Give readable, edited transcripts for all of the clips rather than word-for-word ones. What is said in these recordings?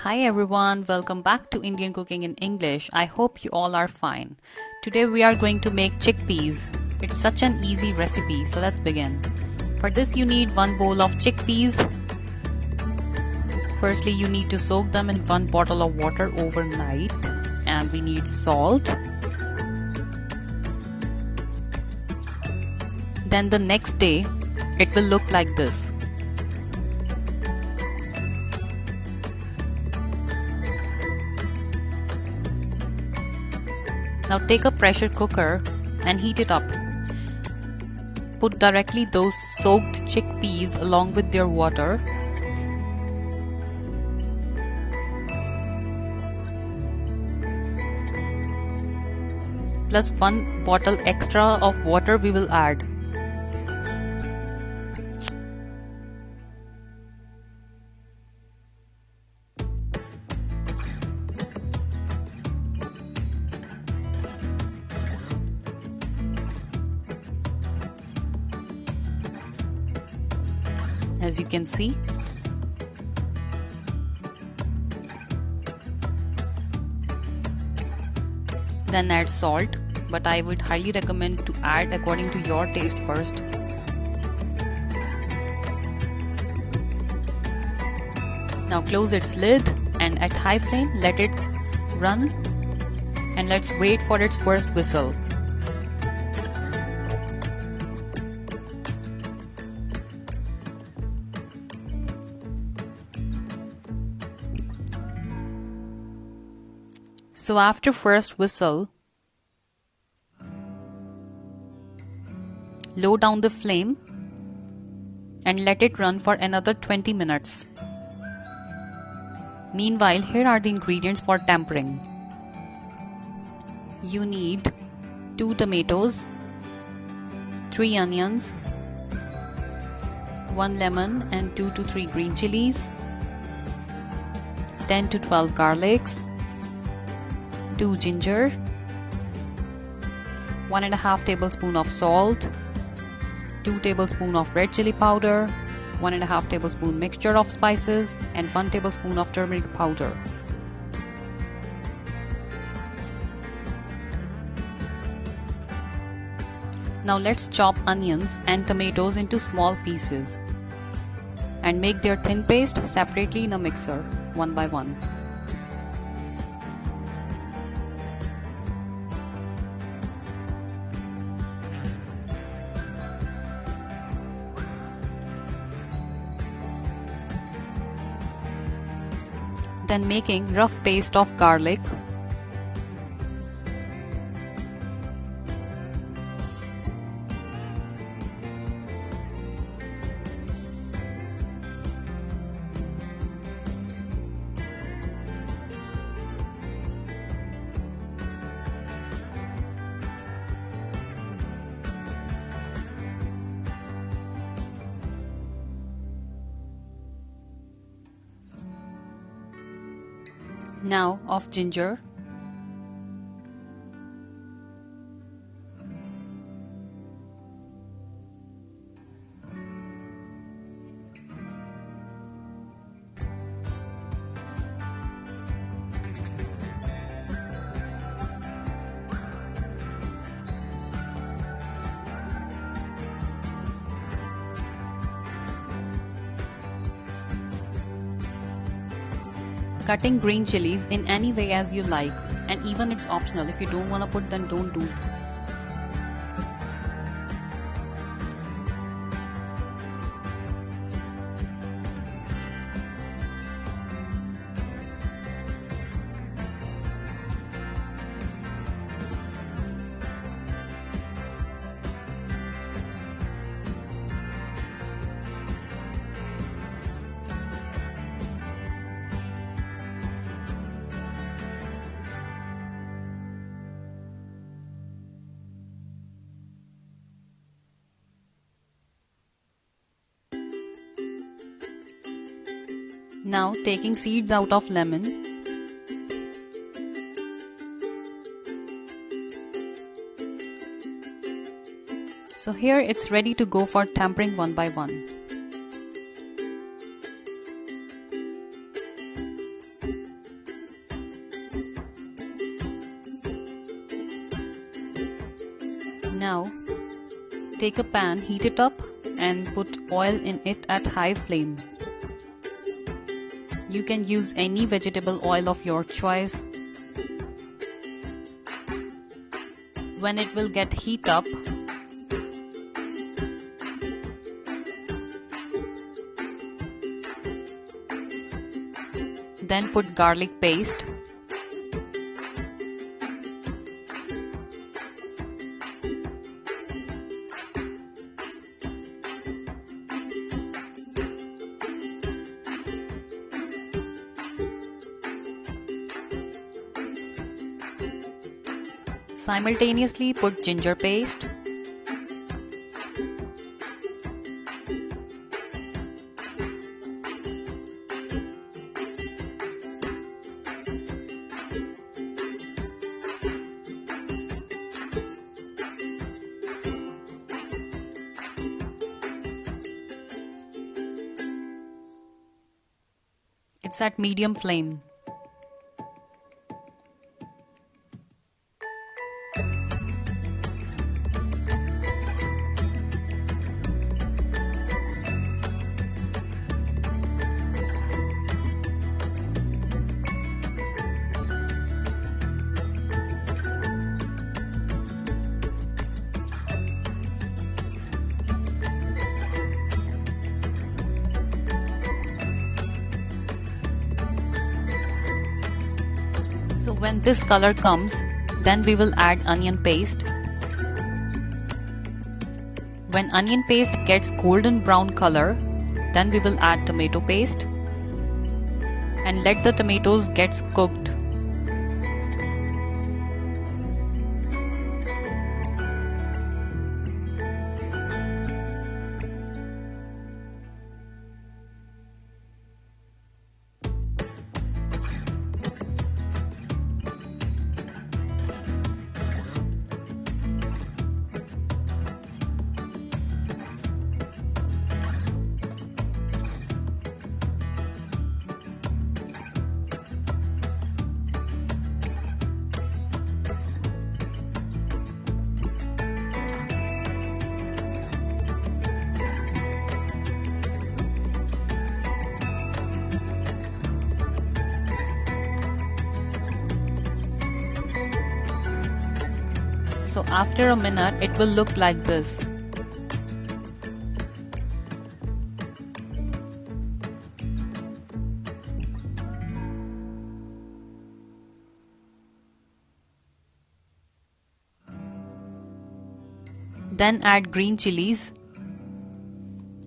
Hi everyone, welcome back to Indian Cooking in English. I hope you all are fine. Today we are going to make chickpeas. It's such an easy recipe, so let's begin. For this you need 1 bowl of chickpeas. Firstly, you need to soak them in 1 bottle of water overnight, and we need salt. Then the next day, it will look like this. Now take a pressure cooker and heat it up. Put directly those soaked chickpeas along with their water. Plus 1 bottle extra of water we will add. As you can see. Then add salt, but I would highly recommend to add according to your taste first. Now close its lid and at high flame let it run, and let's wait for its first whistle. So after first whistle, low down the flame and let it run for another 20 minutes. Meanwhile, here are the ingredients for tempering. You need 2 tomatoes, 3 onions, 1 lemon and 2 to 3 green chilies, 10 to 12 garlics, 2 ginger, 1.5 tablespoon of salt, 2 tablespoon of red chili powder, 1.5 tablespoon mixture of spices, and 1 tablespoon of turmeric powder. Now let's chop onions and tomatoes into small pieces and make their thin paste separately in a mixer, one by one. Then making rough paste of garlic, now of ginger, cutting green chilies in any way as you like, and even it's optional. If you don't want to put, then don't do. Now taking seeds out of lemon, so here it's ready to go for tempering one by one. Now take a pan, heat it up and put oil in it at high flame. You can use any vegetable oil of your choice. When it will get heat up, then put garlic paste, simultaneously put ginger paste, it's at medium flame. So when this color comes, then we will add onion paste. When onion paste gets golden brown color, then we will add tomato paste and let the tomatoes get cooked. So after a minute, it will look like this. Then add green chilies.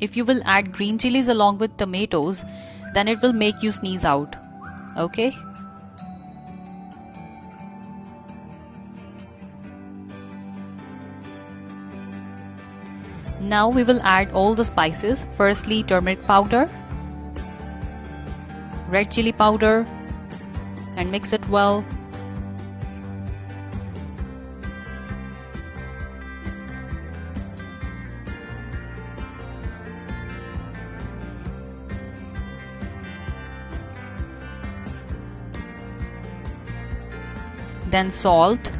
If you will add green chilies along with tomatoes, then it will make you sneeze out. Okay? Now we will add all the spices. Firstly, turmeric powder, red chili powder, and mix it well. Then salt,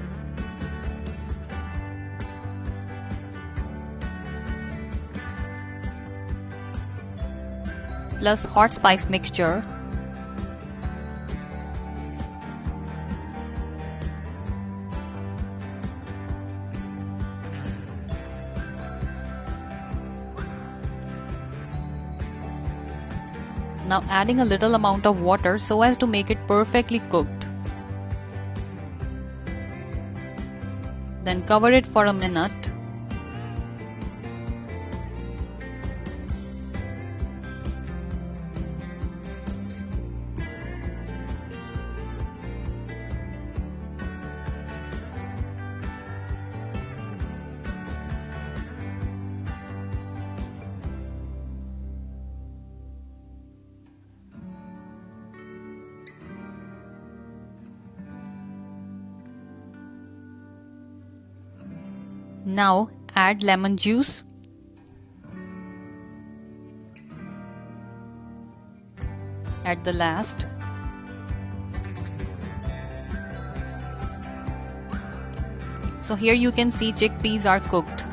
plus hot spice mixture, now adding a little amount of water so as to make it perfectly cooked. Then cover it for a minute. Now add lemon juice, at the last. So here you can see chickpeas are cooked.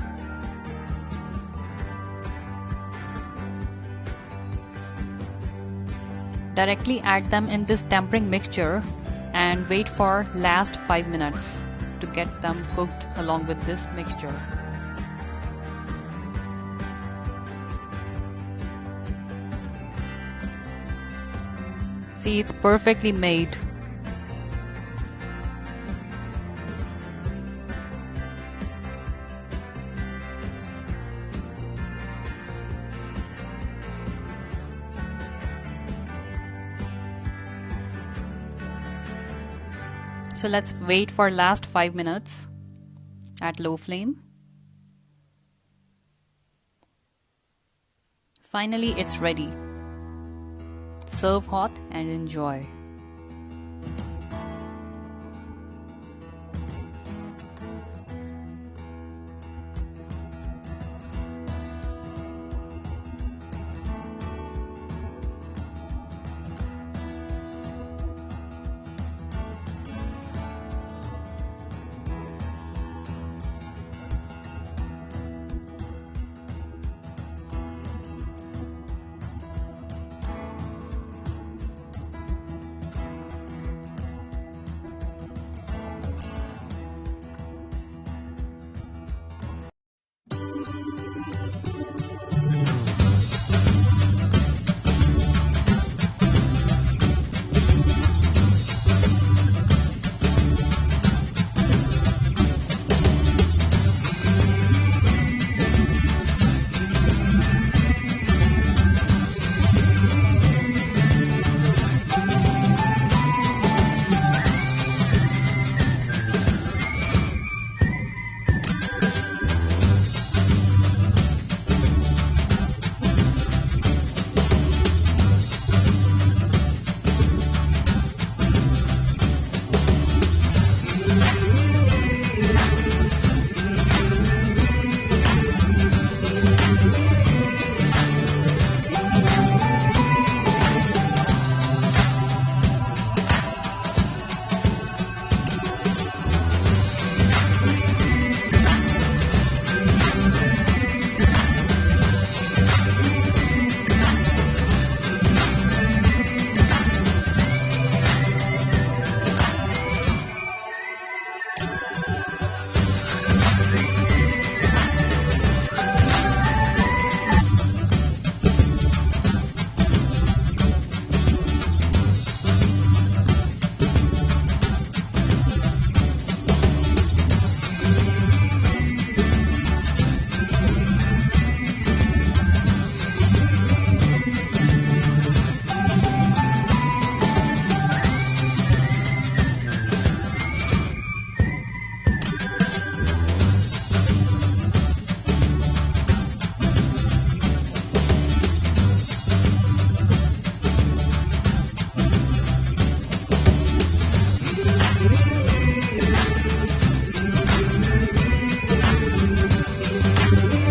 Directly add them in this tempering mixture and wait for last 5 minutes to get them cooked along with this mixture. See, it's perfectly made. So let's wait for last 5 minutes at low flame. Finally, it's ready. Serve hot and enjoy.